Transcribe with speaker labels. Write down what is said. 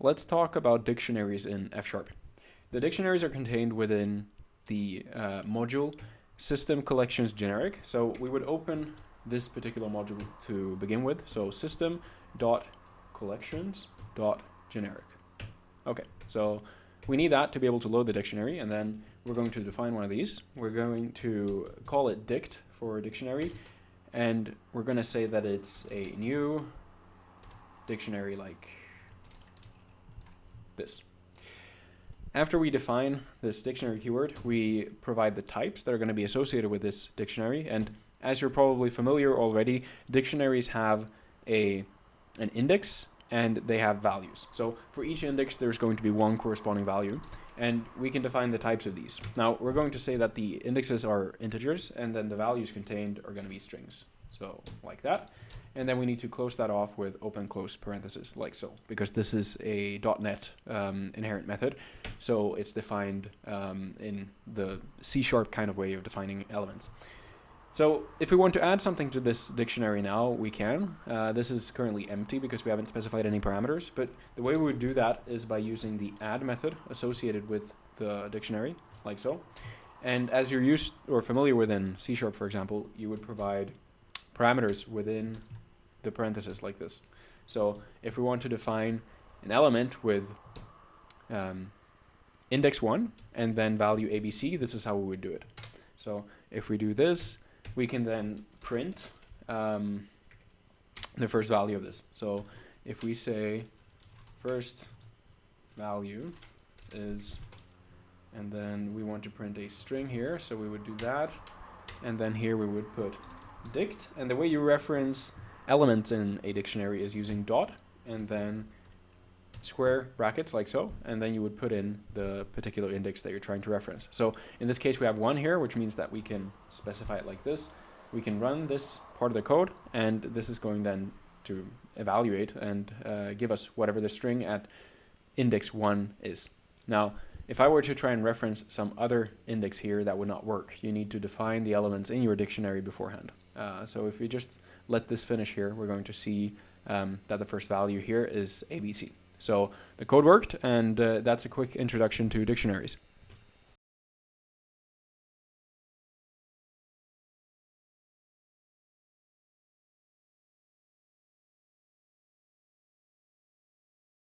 Speaker 1: let's talk about dictionaries in F#. The dictionaries are contained within the module System Collections Generic. So we would open this particular module to begin with. So system.collections.generic. Okay, so we need that to be able to load the dictionary, and then we're going to define one of these. We're going to call it dict for a dictionary, and we're going to say that it's a new dictionary like this. After we define this dictionary keyword, we provide the types that are going to be associated with this dictionary. And as you're probably familiar already, dictionaries have an index and they have values. So for each index, there's going to be one corresponding value, and we can define the types of these. Now, we're going to say that the indexes are integers, and then the values contained are going to be strings. So like that. And then we need to close that off with open close parentheses, like so, because this is a .NET inherent method. So it's defined in the C# kind of way of defining elements. So if we want to add something to this dictionary now, we can. This is currently empty because we haven't specified any parameters, but the way we would do that is by using the add method associated with the dictionary, like so. And as you're used or familiar with in C#, for example, you would provide parameters within the parentheses like this. So if we want to define an element with index 1 and then value ABC, this is how we would do it. So if we do this, we can then print the first value of this. So if we say first value is, and then we want to print a string here, so we would do that, and then here we would put dict, and the way you reference elements in a dictionary is using dot and then square brackets like so, and then you would put in the particular index that you're trying to reference. So in this case we have 1 here, which means that we can specify it like this. We can run this part of the code, and this is going then to evaluate and give us whatever the string at index 1 is. Now if I were to try and reference some other index here, that would not work. You need to define the elements in your dictionary beforehand. So if we just let this finish here, we're going to see that the first value here is ABC. So the code worked, and that's a quick introduction to dictionaries.